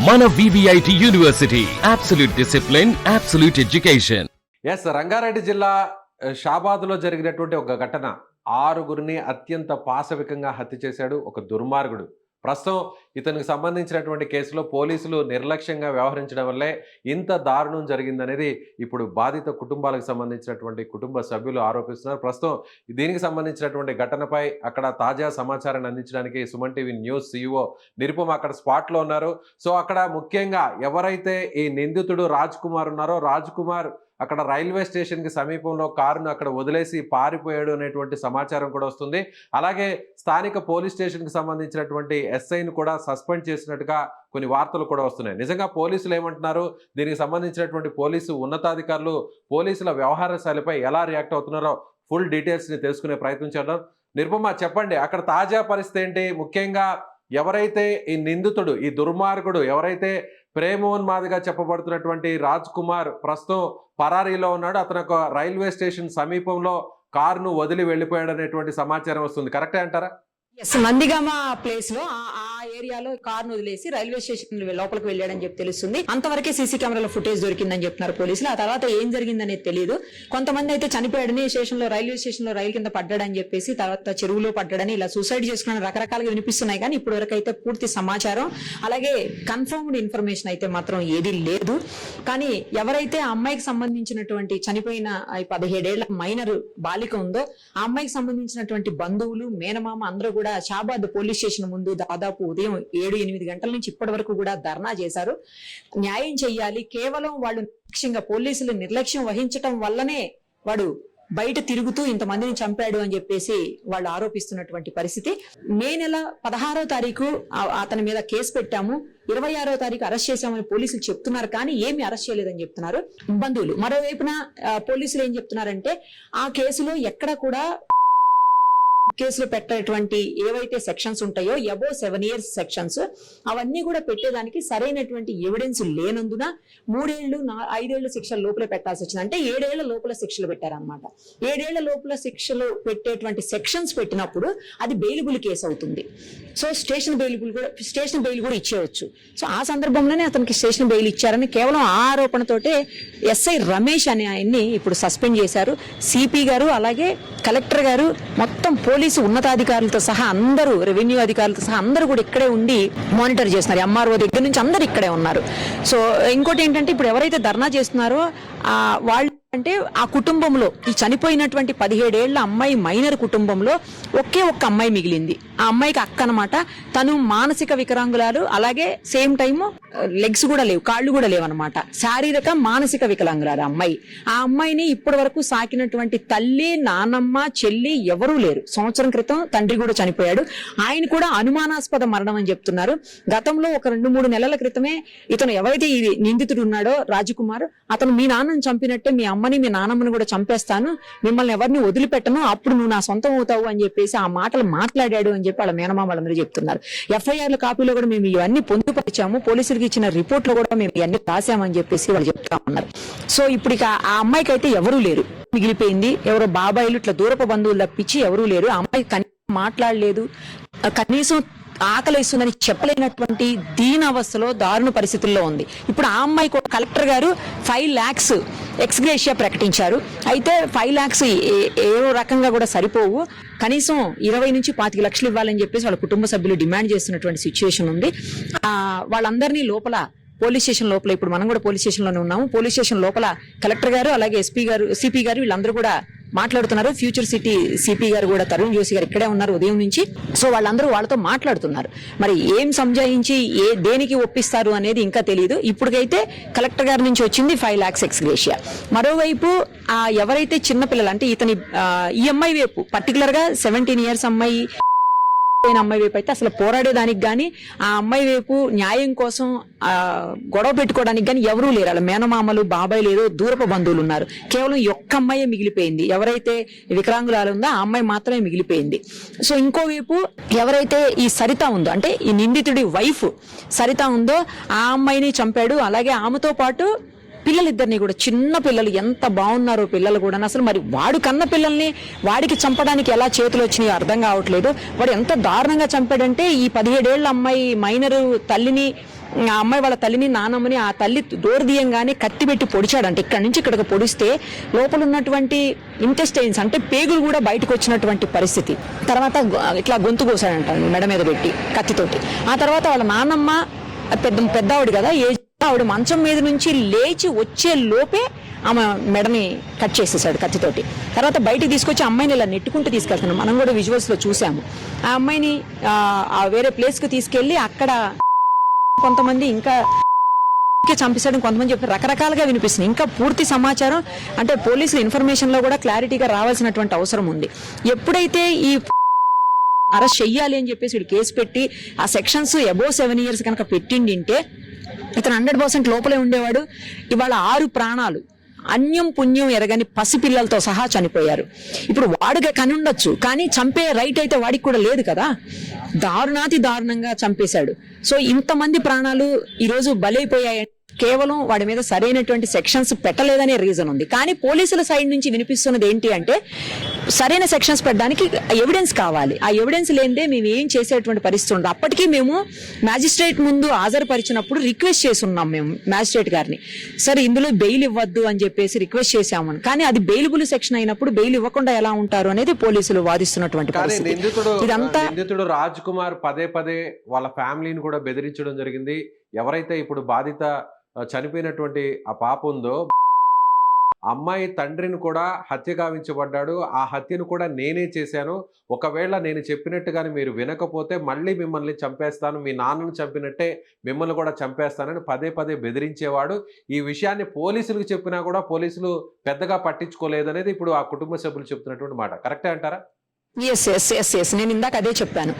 మన VVIT university, absolute discipline, absolute education. Rangareddy జిల్లా షాబాద్లో జరిగినటువంటి ఒక ఘటన, 6గురిని అత్యంత పాశవికంగా హత్య చేశాడు ఒక దుర్మార్గుడు. ప్రస్తుతం ఇతనికి సంబంధించినటువంటి కేసులో పోలీసులు నిర్లక్ష్యంగా వ్యవహరించడం వల్లే ఇంత దారుణం జరిగిందనేది ఇప్పుడు బాధిత కుటుంబాలకు సంబంధించినటువంటి కుటుంబ సభ్యులు ఆరోపిస్తున్నారు. ప్రస్తుతం దీనికి సంబంధించినటువంటి ఘటనపై అక్కడ తాజా సమాచారాన్ని అందించడానికి Suman TV news CEO Nirupama అక్కడ స్పాట్లో ఉన్నారు. సో అక్కడ ముఖ్యంగా ఎవరైతే ఈ నిందితుడు రాజ్ కుమార్ ఉన్నారో, రాజ్ కుమార్ అక్కడ రైల్వే స్టేషన్కి సమీపంలో కారును అక్కడ వదిలేసి పారిపోయాడు అనేటువంటి సమాచారం కూడా వస్తుంది. అలాగే స్థానిక పోలీస్ స్టేషన్కి సంబంధించినటువంటి SIని కూడా సస్పెండ్ చేసినట్టుగా కొన్ని వార్తలు కూడా వస్తున్నాయి. నిజంగా పోలీసులు ఏమంటున్నారు, దీనికి సంబంధించినటువంటి పోలీసు ఉన్నతాధికారులు పోలీసుల వ్యవహార శైలిపై ఎలా రియాక్ట్ అవుతున్నారో ఫుల్ డీటెయిల్స్ని తెలుసుకునే ప్రయత్నం చేద్దాం. నిరుపమ, చెప్పండి, అక్కడ తాజా పరిస్థితి ఏంటి? ముఖ్యంగా ఎవరైతే ఈ నిందితుడు, ఈ దుర్మార్గుడు, ఎవరైతే ప్రేమోన్మాదిగా చెప్పబడుతున్నటువంటి రాజ్ కుమార్ ప్రస్తుతం పరారీలో ఉన్నాడు. అతను ఒక రైల్వే స్టేషన్ సమీపంలో కారును వదిలి వెళ్ళిపోయాడు అనేటువంటి సమాచారం వస్తుంది. కరెక్టే అంటారా? నందిగామ ప్లేస్ లో ఆ ఏరియాలో కార్ ను వదిలేసి రైల్వే స్టేషన్ లోపలికి వెళ్ళాడని చెప్పి తెలుస్తుంది. అంతవరకే సీసీ కెమెరాలో ఫుటేజ్ దొరికిందని చెప్తున్నారు పోలీసులు. ఆ తర్వాత ఏం జరిగిందనేది తెలియదు. కొంతమంది అయితే చనిపోయాడని రైల్వే స్టేషన్ లో రైలు కింద పడ్డాడని చెప్పేసి, తర్వాత చెరువులో పడ్డాడని, ఇలా సూసైడ్ చేసుకున్న రకరకాలుగా వినిపిస్తున్నాయి. కానీ ఇప్పటి వరకు అయితే పూర్తి సమాచారం, అలాగే కన్ఫర్మ్డ్ ఇన్ఫర్మేషన్ అయితే మాత్రం ఏది లేదు. కానీ ఎవరైతే ఆ అమ్మాయికి సంబంధించినటువంటి చనిపోయిన 17 ఏళ్ల మైనర్ బాలిక ఉందో, ఆ అమ్మాయికి సంబంధించినటువంటి బంధువులు, మేనమామ అందరూ కూడా షాబాద్ పోలీస్ స్టేషన్ ముందు దాదాపు ఉదయం 7-8 గంటల నుంచి ఇప్పటి వరకు కూడా ధర్నా చేశారు. న్యాయం చెయ్యాలి, కేవలం వాళ్ళు నిర్లక్ష్యంగా పోలీసులు నిర్లక్ష్యం వహించటం వల్లనే వాడు బయట తిరుగుతూ ఇంతమందిని చంపాడు అని చెప్పేసి వాళ్ళు ఆరోపిస్తున్నటువంటి పరిస్థితి. మే నెల 16వ తారీఖు అతని మీద కేసు పెట్టాము, 26వ తారీఖు అరెస్ట్ చేశామని పోలీసులు చెప్తున్నారు. కానీ ఏమి అరెస్ట్ చేయలేదని చెప్తున్నారు బంధువులు. మరోవైపున పోలీసులు ఏం చెప్తున్నారంటే, ఆ కేసులో ఎక్కడ కూడా కేసులు పెట్టేటువంటి ఏవైతే సెక్షన్స్ ఉంటాయో, అబో 7 years సెక్షన్స్, అవన్నీ కూడా పెట్టేదానికి సరైనటువంటి ఎవిడెన్స్ లేనందున 3 ఏళ్లు 5 ఏళ్ల శిక్షల లోపల పెట్టాల్సి వచ్చింది. అంటే 7 ఏళ్ల లోపల శిక్షలు పెట్టారనమాట. 7 ఏళ్ల లోపల శిక్షలు పెట్టేటువంటి సెక్షన్స్ పెట్టినప్పుడు అది బెయిలబుల్ కేసు అవుతుంది. సో స్టేషన్ బెయిల్ కూడా ఇచ్చేయచ్చు. సో ఆ సందర్భంలోనే అతనికి స్టేషన్ బెయిల్ ఇచ్చారని కేవలం ఆ ఆరోపణతోటే SI రమేష్ అనే ఆయన్ని ఇప్పుడు సస్పెండ్ చేశారు. CP గారు, అలాగే కలెక్టర్ గారు, మొత్తం పోలీసు ఉన్నతాధికారులతో సహా అందరూ, రెవెన్యూ అధికారులతో సహా అందరూ కూడా ఇక్కడే ఉండి మానిటర్ చేస్తున్నారు. MRO దగ్గర నుంచి అందరు ఇక్కడే ఉన్నారు. సో ఇంకోటి ఏంటంటే, ఇప్పుడు ఎవరైతే ధర్నా చేస్తున్నారో వాళ్ళు అంటే ఆ కుటుంబంలో, ఈ చనిపోయినటువంటి 17 ఏళ్ల అమ్మాయి మైనర్ కుటుంబంలో ఒకే ఒక్క అమ్మాయి మిగిలింది. ఆ అమ్మాయికి అక్క అనమాట. తను మానసిక వికలాంగురాలు, అలాగే సేమ్ టైమ్ లెగ్స్ కూడా లేవు, కాళ్ళు కూడా లేవన్నమాట. శారీరక మానసిక వికలాంగురాలు అమ్మాయి. ఆ అమ్మాయిని ఇప్పటి వరకు సాకినటువంటి తల్లి, నానమ్మ, చెల్లి ఎవరూ లేరు. సంవత్సరం క్రితం తండ్రి కూడా చనిపోయాడు. ఆయన కూడా అనుమానాస్పద మరణం అని చెప్తున్నారు. గతంలో ఒక 2-3 నెలల క్రితమే ఇతను ఎవరైతే ఈ నిందితుడు ఉన్నాడో రాజకుమార్, అతను మీ నాన్నను చంపినట్టే మీ అమ్మని, మీ నాన్నమ్మని కూడా చంపేస్తాను, మిమ్మల్ని ఎవరిని వదిలిపెట్టను, అప్పుడు నువ్వు నా సొంతం అవుతావు అని చెప్పేసి ఆ మాటలు మాట్లాడాడు అని చెప్పి వాళ్ళ మేనమామ వాళ్ళందరూ చెప్తున్నారు. FIR కాపీలో కూడా మేము ఇవన్నీ పొందుపరిచాము, పోలీసులకు ఇచ్చిన రిపోర్ట్ లో కూడా మేము ఇవన్నీ రాసామని చెప్పేసి వాళ్ళు చెప్తా ఉన్నారు. సో ఇప్పుడు ఆ అమ్మాయికి అయితే ఎవరూ లేరు, మిగిలిపోయింది. ఎవరో బాబాయిలు, ఇట్లా దూరపు బంధువులు తప్పించి ఎవరూ లేరు. ఆ అమ్మాయి కనీసం మాట్లాడలేదు, కనీసం ఆకలిస్తుందని చెప్పలేనటువంటి దీన అవస్థలో, దారుణ పరిస్థితుల్లో ఉంది. ఇప్పుడు ఆ అమ్మాయి కలెక్టర్ గారు 5 lakhs ఎక్స్గ్రేషియా ప్రకటించారు. అయితే 5 lakhs ఏ రకంగా కూడా సరిపోవు, కనీసం 20 నుంచి 25 లక్షలు ఇవ్వాలని చెప్పేసి వాళ్ళ కుటుంబ సభ్యులు డిమాండ్ చేస్తున్నటువంటి సిచ్యువేషన్ ఉంది. వాళ్ళందరినీ లోపల పోలీస్ స్టేషన్ లోపల, ఇప్పుడు మనం కూడా పోలీస్ స్టేషన్ లోనే ఉన్నాము, పోలీస్ స్టేషన్ లోపల కలెక్టర్ గారు, అలాగే CP గారు వీళ్ళందరూ కూడా మాట్లాడుతున్నారు. ఫ్యూచర్ సిటీ CP గారు కూడా, తరుణ్ జోషి గారు ఇక్కడే ఉన్నారు ఉదయం నుంచి. సో వాళ్ళందరూ వాళ్ళతో మాట్లాడుతున్నారు. మరి ఏం సంజాయించి దేనికి ఒప్పిస్తారు అనేది ఇంకా తెలియదు. ఇప్పటికైతే కలెక్టర్ గారి నుంచి వచ్చింది 5 lakhs ఎక్స్గ్రేషియా. మరోవైపు ఎవరైతే చిన్నపిల్లలు అంటే ఈ అమ్మాయి వైపు, పర్టికులర్ గా 17 years అమ్మాయి వైపు అయితే అసలు పోరాడేదానికి గాని, ఆ అమ్మాయి వైపు న్యాయం కోసం గొడవ పెట్టుకోవడానికి గాని ఎవరూ లేరు. అలా మేనమామలు, బాబాయ్ లేదో దూరపు బంధువులు ఉన్నారు. కేవలం ఒక్క అమ్మాయి మిగిలిపోయింది. ఎవరైతే వికలాంగురాలు ఉందో ఆ అమ్మాయి మాత్రమే మిగిలిపోయింది. సో ఇంకోవైపు ఎవరైతే ఈ సరిత ఉందో, అంటే ఈ నిందితుడి వైఫ్ సరిత ఉందో, ఆ అమ్మాయిని చంపాడు. అలాగే ఆమెతో పాటు పిల్లలిద్దరిని కూడా, చిన్న పిల్లలు ఎంత బాగున్నారో పిల్లలు కూడా. అసలు మరి వాడు కన్న పిల్లల్ని వాడికి చంపడానికి ఎలా చేతులు వచ్చినాయో అర్థం కావట్లేదు. వాడు ఎంత దారుణంగా చంపాడంటే, ఈ 17 ఏళ్ల అమ్మాయి మైనరు తల్లిని ఆ అమ్మాయి వాళ్ళ తల్లిని నానమ్మని ఆ తల్లి డోర్ తీయంగానే కత్తి పెట్టి పొడిచాడంట. ఇక్కడ నుంచి ఇక్కడికి పొడిస్తే లోపల ఉన్నటువంటి ఇంటెస్టైన్స్ అంటే పేగులు కూడా బయటకు వచ్చినటువంటి పరిస్థితి. తర్వాత ఇట్లా గొంతు కోసాడంట మెడ మీద పెట్టి కత్తితోటి. ఆ తర్వాత వాళ్ళ నానమ్మ పెద్ద ఆవిడ కదా, ఆవిడ మంచం మీద నుంచి లేచి వచ్చే లోపే ఆమె మెడని కట్ చేసేసాడు కత్తితోటి. తర్వాత బయటికి తీసుకొచ్చి అమ్మాయిని ఇలా నెట్టుకుంటూ తీసుకెళ్తున్నాం. మనం కూడా విజువల్స్ లో చూసాము. ఆ అమ్మాయిని వేరే ప్లేస్ కు తీసుకెళ్లి అక్కడ కొంతమంది ఇంకా చంపేశాడు, కొంతమంది చెప్పి రకరకాలుగా వినిపిస్తుంది. ఇంకా పూర్తి సమాచారం అంటే పోలీసుల ఇన్ఫర్మేషన్ లో కూడా క్లారిటీగా రావాల్సినటువంటి అవసరం ఉంది. ఎప్పుడైతే ఈ అరెస్ట్ చెయ్యాలి అని చెప్పేసి వీడు కేసు పెట్టి ఆ సెక్షన్స్ అబోవ్ 7 years కనుక పెట్టిండింటే ఇతను 100% లోపలే ఉండేవాడు. ఇవాళ 6 ప్రాణాలు అన్యం పుణ్యం ఎరగని పసిపిల్లలతో సహా చనిపోయారు. ఇప్పుడు వాడుగా కని ఉండొచ్చు, కానీ చంపే రైట్ అయితే వాడికి కూడా లేదు కదా. దారుణాతి దారుణంగా చంపేశాడు. సో ఇంతమంది ప్రాణాలు ఈరోజు బలైపోయాయి కేవలం వాడి మీద సరైనటువంటి సెక్షన్స్ పెట్టలేదనే రీజన్ ఉంది. కానీ పోలీసుల సైడ్ నుంచి వినిపిస్తున్నది ఏంటి అంటే సరైన సెక్షన్స్ పెట్టడానికి ఎవిడెన్స్ కావాలి. ఆ ఎవిడెన్స్ లేనిదే మేము ఏం చేసేటువంటి పరిస్థితి ఉండదు. అప్పటికీ మేము మ్యాజిస్ట్రేట్ ముందు హాజరుపరిచినప్పుడు రిక్వెస్ట్ చేస్తున్నాం మేము మ్యాజిస్ట్రేట్ గారిని, సరే ఇందులో బెయిల్ ఇవ్వద్దు అని చెప్పేసి రిక్వెస్ట్ చేశామని. కానీ అది బెయిలబుల్ సెక్షన్ అయినప్పుడు బెయిల్ ఇవ్వకుండా ఎలా ఉంటారు అనేది పోలీసులు వాదిస్తున్నటువంటి పరిస్థితి. నిందితుడు రాజ్ కుమార్ పదే వాళ్ళ ఫ్యామిలీని కూడా బెదిరించడం జరిగింది. ఎవరైతే ఇప్పుడు బాధిత చనిపోయినటువంటి ఆ పాప ఉందో అమ్మాయి తండ్రిని కూడా హత్య గావించబడ్డాడు. ఆ హత్యను కూడా నేనే చేశాను. ఒకవేళ నేను చెప్పినట్టుగానే మీరు వినకపోతే మళ్ళీ మిమ్మల్ని చంపేస్తాను, మీ నాన్నను చంపినట్టే మిమ్మల్ని కూడా చంపేస్తానని పదే బెదిరించేవాడు. ఈ విషయాన్ని పోలీసులకు చెప్పినా కూడా పోలీసులు పెద్దగా పట్టించుకోలేదనేది ఇప్పుడు ఆ కుటుంబ సభ్యులు చెప్తున్నటువంటి మాట. కరెక్టే అంటారా? ఎస్ నేను ఇందాక అదే చెప్పాను.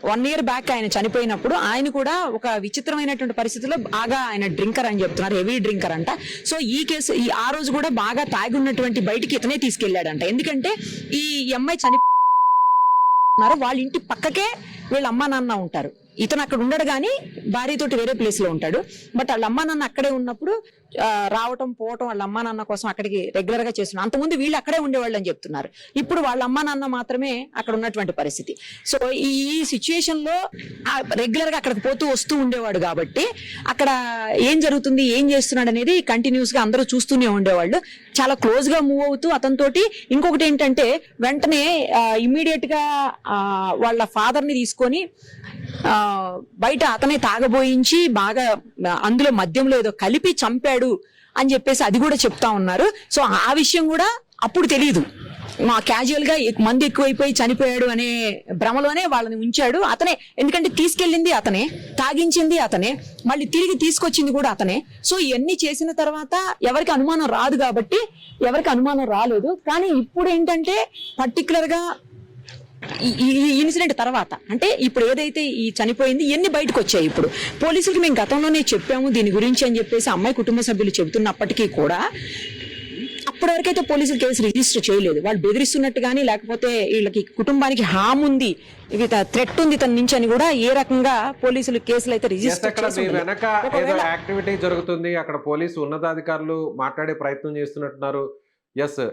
1 year బ్యాక్ ఆయన చనిపోయినప్పుడు ఆయన కూడా ఒక విచిత్రమైనటువంటి పరిస్థితుల్లో బాగా ఆయన డ్రింకర్ అని చెప్తున్నారు, హెవీ డ్రింకర్ అంట. సో ఈ కేసు ఆ రోజు కూడా బాగా తాగి ఉన్నటువంటి బయటికి ఇతనే తీసుకెళ్లాడంట. ఎందుకంటే ఈ అమ్మాయి వాళ్ళ ఇంటి పక్కకే వీళ్ళ అమ్మా నాన్న ఉంటారు. ఇతను అక్కడ ఉండడు కానీ భార్యతోటి వేరే ప్లేస్ లో ఉంటాడు. బట్ వాళ్ళ అమ్మా నాన్న అక్కడే ఉన్నప్పుడు రావటం పోవటం వాళ్ళ అమ్మా నాన్న కోసం అక్కడికి రెగ్యులర్ గా చేస్తున్నారు. అంతకుముందు వీళ్ళు అక్కడే ఉండేవాళ్ళు అని చెప్తున్నారు. ఇప్పుడు వాళ్ళ అమ్మా నాన్న మాత్రమే అక్కడ ఉన్నటువంటి పరిస్థితి. సో ఈ సిచ్యుయేషన్ లో రెగ్యులర్ గా అక్కడికి పోతూ వస్తూ ఉండేవాడు కాబట్టి అక్కడ ఏం జరుగుతుంది ఏం చేస్తున్నాడు అనేది కంటిన్యూస్ గా అందరూ చూస్తూనే ఉండేవాళ్ళు. చాలా క్లోజ్ గా మూవ్ అవుతూ అతనితోటి. ఇంకొకటి ఏంటంటే వెంటనే ఇమ్మీడియట్ గా వాళ్ళ ఫాదర్ ని తీసుకొని బయట అతనే తాగబోయించి బాగా అందులో మద్యంలో ఏదో కలిపి చంపాడు అని చెప్పేసి అది కూడా చెప్తా ఉన్నారు. సో ఆ విషయం కూడా అప్పుడు తెలియదు. మా క్యాజువల్ గా మంది ఎక్కువైపోయి చనిపోయాడు అనే భ్రమలోనే వాళ్ళని ఉంచాడు అతనే. ఎందుకంటే తీసుకెళ్ళింది అతనే, తాగించింది అతనే, మళ్ళీ తిరిగి తీసుకొచ్చింది కూడా అతనే. సో ఇవన్నీ చేసిన తర్వాత ఎవరికి అనుమానం రాదు కాబట్టి ఎవరికి అనుమానం రాలేదు. కానీ ఇప్పుడు ఏంటంటే పర్టికులర్ గా ఈ ఇన్సిడెంట్ తర్వాత అంటే ఇప్పుడు ఏదైతే ఈ చనిపోయింది ఇవన్నీ బయటకు వచ్చాయి. ఇప్పుడు పోలీసులకి మేము గతంలోనే చెప్పాము దీని గురించి అని చెప్పేసి అమ్మాయి కుటుంబ సభ్యులు చెబుతున్నప్పటికీ కూడా అప్పటి వరకైతే పోలీసులు కేసు రిజిస్టర్ చేయలేదు. వాళ్ళు బెదిరిస్తున్నట్టు కానీ లేకపోతే వీళ్ళకి కుటుంబానికి హామ్ ఉంది, థ్రెట్ ఉంది తన నుంచి అని కూడా ఏ రకంగా పోలీసులు కేసులు అయితే రిజిస్టర్ వెనక ఏదో యాక్టివిటీ జరుగుతుంది, అక్కడ పోలీసు ఉన్నతాధికారులు మాట్లాడే ప్రయత్నం చేస్తున్నట్టున్నారు. ఎస్,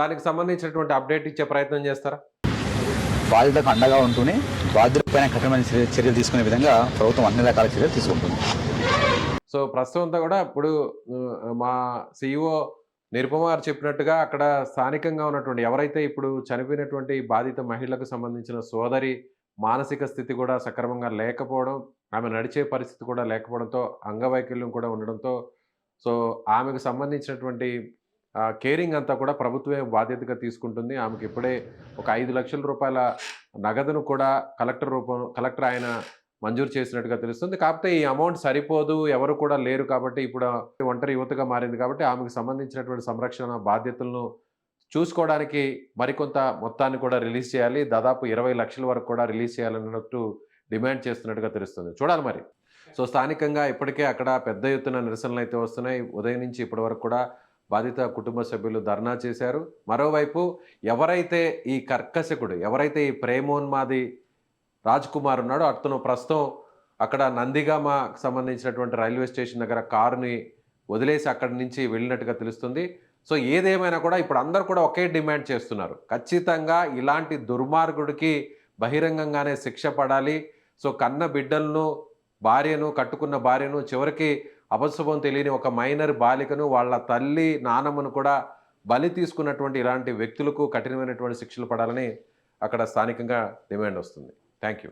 దానికి సంబంధించినటువంటి అప్డేట్ ఇచ్చే ప్రయత్నం చేస్తారా? బాధితులకు అండగా ఉంటూనే బాధితులపైన కఠినమైన చర్యలు తీసుకునే విధంగా ప్రభుత్వం అన్ని రకాల చర్యలు తీసుకుంటుంది. సో ప్రస్తుతం అంతా కూడా ఇప్పుడు మా సిఇఓ నిరుపమ గారు చెప్పినట్టుగా అక్కడ స్థానికంగా ఉన్నటువంటి ఎవరైతే ఇప్పుడు చనిపోయినటువంటి బాధిత మహిళలకు సంబంధించిన సోదరి మానసిక స్థితి కూడా సక్రమంగా లేకపోవడం, ఆమె నడిచే పరిస్థితి కూడా లేకపోవడంతో అంగవైకల్యం కూడా ఉండడంతో సో ఆమెకు సంబంధించినటువంటి కేరింగ్ అంతా కూడా ప్రభుత్వమే బాధ్యతగా తీసుకుంటుంది. ఆమెకి ఇప్పుడే ఒక 5 లక్షల రూపాయల నగదును కూడా కలెక్టర్ ఆయన మంజూరు చేసినట్టుగా తెలుస్తుంది. కాకపోతే ఈ అమౌంట్ సరిపోదు, ఎవరు కూడా లేరు కాబట్టి ఇప్పుడు ఒంటరి యువతగా మారింది కాబట్టి ఆమెకు సంబంధించినటువంటి సంరక్షణ బాధ్యతలను చూసుకోవడానికి మరికొంత మొత్తాన్ని కూడా రిలీజ్ చేయాలి. దాదాపు 20 లక్షల వరకు కూడా రిలీజ్ చేయాలన్నట్టు డిమాండ్ చేస్తున్నట్టుగా తెలుస్తుంది. చూడాలి మరి. సో స్థానికంగా ఇప్పటికే అక్కడ పెద్ద ఎత్తున నిరసనలు అయితే వస్తున్నాయి. ఉదయం నుంచి ఇప్పటి వరకు కూడా బాధిత కుటుంబ సభ్యులు ధర్నా చేశారు. మరోవైపు ఎవరైతే ఈ కర్కశకుడు, ఎవరైతే ఈ ప్రేమోన్మాది రాజ్ కుమార్ ఉన్నాడో అతను ప్రస్తుతం అక్కడ నందిగామకు సంబంధించినటువంటి రైల్వే స్టేషన్ దగ్గర కారుని వదిలేసి అక్కడి నుంచి వెళ్ళినట్టుగా తెలుస్తుంది. సో ఏదేమైనా కూడా ఇప్పుడు అందరూ కూడా ఒకే డిమాండ్ చేస్తున్నారు, ఖచ్చితంగా ఇలాంటి దుర్మార్గుడికి బహిరంగంగానే శిక్ష పడాలి. సో కన్న బిడ్డలను భార్యను, కట్టుకున్న భార్యను, చివరికి అపశుభం తెలియని ఒక మైనర్ బాలికను, వాళ్ళ తల్లి నానమ్మను కూడా బలి తీసుకున్నటువంటి ఇలాంటి వ్యక్తులకు కఠినమైనటువంటి శిక్షలు పడాలని అక్కడ స్థానికంగా డిమాండ్ వస్తుంది. Thank you.